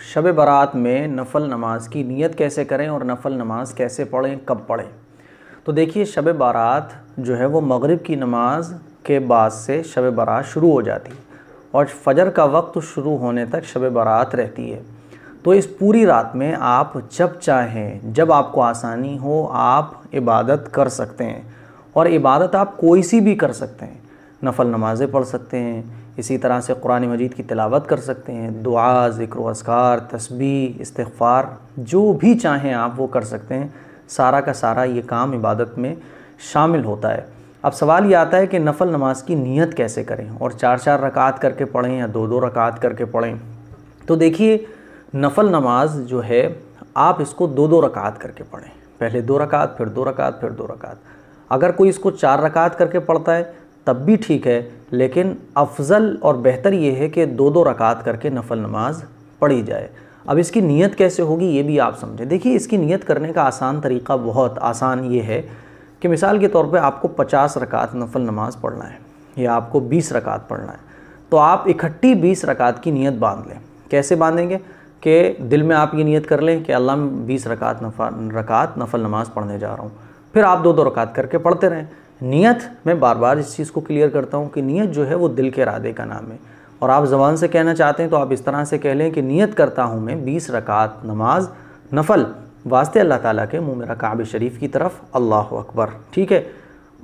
शब बारात में नफल नमाज की नीयत कैसे करें और नफल नमाज कैसे पढ़ें, कब पढ़ें। तो देखिए, शब बारात जो है वो मगरिब की नमाज के बाद से शब बारात शुरू हो जाती है और फजर का वक्त शुरू होने तक शब बारात रहती है। तो इस पूरी रात में आप जब चाहें, जब आपको आसानी हो, आप इबादत कर सकते हैं। और इबादत आप कोई सी भी कर सकते हैं। नफल नमाज़ें पढ़ सकते हैं, इसी तरह से कुरान मजीद की तिलावत कर सकते हैं, दुआ, ज़िक्र व अस्कार, तस्बीह, इस्तिग़फ़ार, जो भी चाहें आप वो कर सकते हैं। सारा का सारा ये काम इबादत में शामिल होता है। अब सवाल ये आता है कि नफल नमाज की नीयत कैसे करें और 4-4 रकात करके पढ़ें या 2-2 रकात करके पढ़ें। तो देखिए, नफल नमाज जो है आप इसको 2-2 रकात करके पढ़ें। पहले 2 रकात, फिर 2 रकात, फिर 2 रकात। अगर कोई इसको 4 रकात करके पढ़ता है तब भी ठीक है, लेकिन अफजल और बेहतर ये है कि 2-2 रकात करके नफल नमाज पढ़ी जाए। अब इसकी नीयत कैसे होगी ये भी आप समझें। देखिए, इसकी नीयत करने का आसान तरीका, बहुत आसान ये है कि मिसाल के तौर पे आपको 50 रकात नफल नमाज पढ़ना है या आपको 20 रकात पढ़ना है, तो आप इकट्ठी 20 रकात की नीयत बांध लें। कैसे बांधेंगे कि दिल में आप ये नीयत कर लें कि अल्लाह मैं 20 रकात नफल नमाज पढ़ने जा रहा हूँ, फिर आप 2-2 रकात करके पढ़ते रहें। नियत, मैं बार बार इस चीज़ को क्लियर करता हूँ कि नियत जो है वो दिल के इरादे का नाम है। और आप ज़बान से कहना चाहते हैं तो आप इस तरह से कह लें कि नियत करता हूँ मैं 20 रकात नमाज नफल वास्ते अल्लाह ताला के, मुँह मेरा काबे शरीफ की तरफ, अल्लाहु अकबर। ठीक है,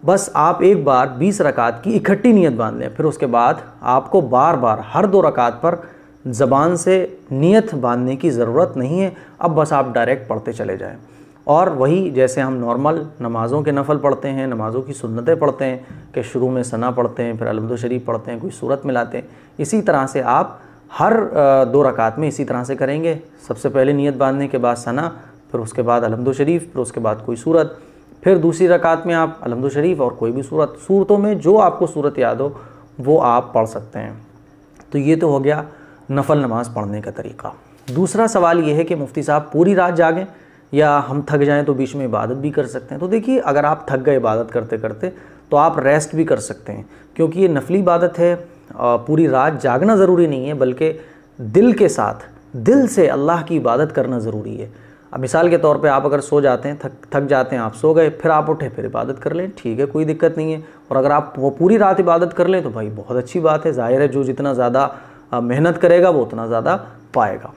बस आप एक बार 20 रकात की इकट्ठी नियत बांध लें। फिर उसके बाद आपको बार बार हर 2 रकात पर ज़बान से नियत बांधने की ज़रूरत नहीं है। अब बस आप डायरेक्ट पढ़ते चले जाएँ और वही जैसे हम नॉर्मल नमाज़ों के नफ़ल पढ़ते हैं, नमाज़ों की सुन्नतें पढ़ते हैं कि शुरू में सना पढ़ते हैं, फिर अलहम्दु शरीफ पढ़ते हैं, कोई सूरत मिलाते हैं, इसी तरह से आप हर 2 रकात में इसी तरह से करेंगे। सबसे पहले नियत बांधने के बाद सना, फिर उसके बाद अलहम्दु शरीफ, फिर उसके बाद कोई सूरत, फिर दूसरी रकात में आप अलहम्दु शरीफ और कोई भी सूरत। सूरतों में जो आपको सूरत याद हो वो आप पढ़ सकते हैं। तो ये तो हो गया नफल नमाज़ पढ़ने का तरीका। दूसरा सवाल ये है कि मुफ्ती साहब पूरी रात जागें या हम थक जाएं तो बीच में इबादत भी कर सकते हैं। तो देखिए, अगर आप थक गए इबादत करते करते तो आप रेस्ट भी कर सकते हैं, क्योंकि ये नफली इबादत है। पूरी रात जागना ज़रूरी नहीं है, बल्कि दिल के साथ, दिल से अल्लाह की इबादत करना ज़रूरी है। अब मिसाल के तौर पे आप अगर सो जाते हैं, थक जाते हैं, आप सो गए, फिर आप उठे, फिर इबादत कर लें, ठीक है, कोई दिक्कत नहीं है। और अगर आप वो पूरी रात इबादत कर लें तो भाई बहुत अच्छी बात है। ज़ाहिर है, जो जितना ज़्यादा मेहनत करेगा वो उतना ज़्यादा पाएगा।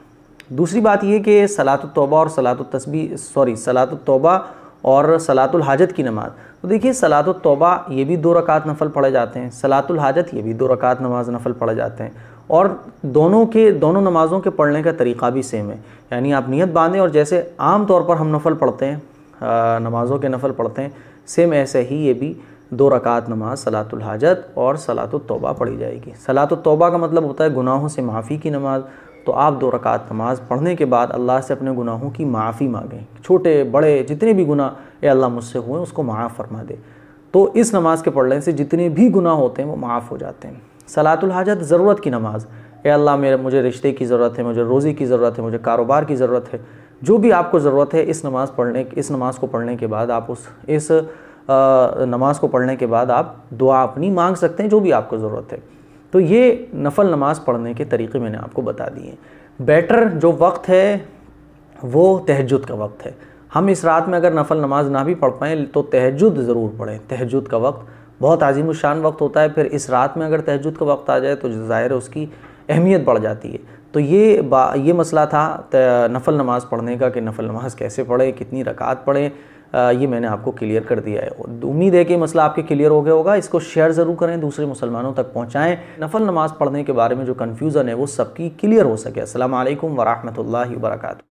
दूसरी बात यह कि सलातुत तौबा और सलातुत तौबा और सलातुल हाजत की नमाज। तो देखिए, सलातुत तौबा ये भी 2 रकात नफल पढ़े जाते हैं, सलातुल हाजत ये भी 2 रकात नमाज नफल पढ़े जाते हैं, और दोनों नमाज़ों के पढ़ने का तरीक़ा भी सेम है। यानी आप नियत बांधें और जैसे आम तौर पर हम नफल पढ़ते हैं, नमाज़ों के नफल पढ़ते हैं, सेम ऐसे ही ये भी 2 रकात नमाज सलातुल हाजत और सलातुत तौबा पढ़ी जाएगी। सलातुत तौबा का मतलब होता है गुनाहों से माफ़ी की नमाज। तो आप 2 रकात नमाज पढ़ने के बाद अल्लाह से अपने गुनाहों की माफ़ी मांगें, छोटे बड़े जितने भी गुनाह ए अल्लाह मुझसे हुए उसको माफ़ फरमा दे। तो इस नमाज के पढ़ने से जितने भी गुनाह होते हैं वो माफ़ हो जाते हैं। सलातुल हाजत ज़रूरत की नमाज, ए अल्लाह मुझे रिश्ते की ज़रूरत है, मुझे रोज़ी की ज़रूरत है, मुझे कारोबार की ज़रूरत है, जो भी आपको ज़रूरत है, इस नमाज को पढ़ने के बाद आप इस नमाज को पढ़ने के बाद आप दुआ अपनी मांग सकते हैं, जो भी आपको ज़रूरत है। तो ये नफल नमाज पढ़ने के तरीक़े मैंने आपको बता दिए। बेटर जो वक्त है वो तहज्जुद का वक्त है। हम इस रात में अगर नफल नमाज ना भी पढ़ पाएँ तो तहज्जुद ज़रूर पढ़ें। तहज्जुद का वक्त बहुत आज़ीमुशान वक्त होता है। फिर इस रात में अगर तहज्जुद का वक्त आ जाए तो ज़ाहिर है उसकी अहमियत बढ़ जाती है। तो ये मसला था नफल नमाज पढ़ने का कि नफल नमाज कैसे पढ़ें, कितनी रकात पढ़ें, ये मैंने आपको क्लियर कर दिया है। उम्मीद है कि मसला आपके क्लियर हो गया होगा। इसको शेयर ज़रूर करें, दूसरे मुसलमानों तक पहुँचाएँ। नफल नमाज़ पढ़ने के बारे में जो कन्फ्यूज़न है वो सबकी क्लियर हो सके। अस्सलामु अलैकुम व रहमतुल्लाहि व बरकातुहू।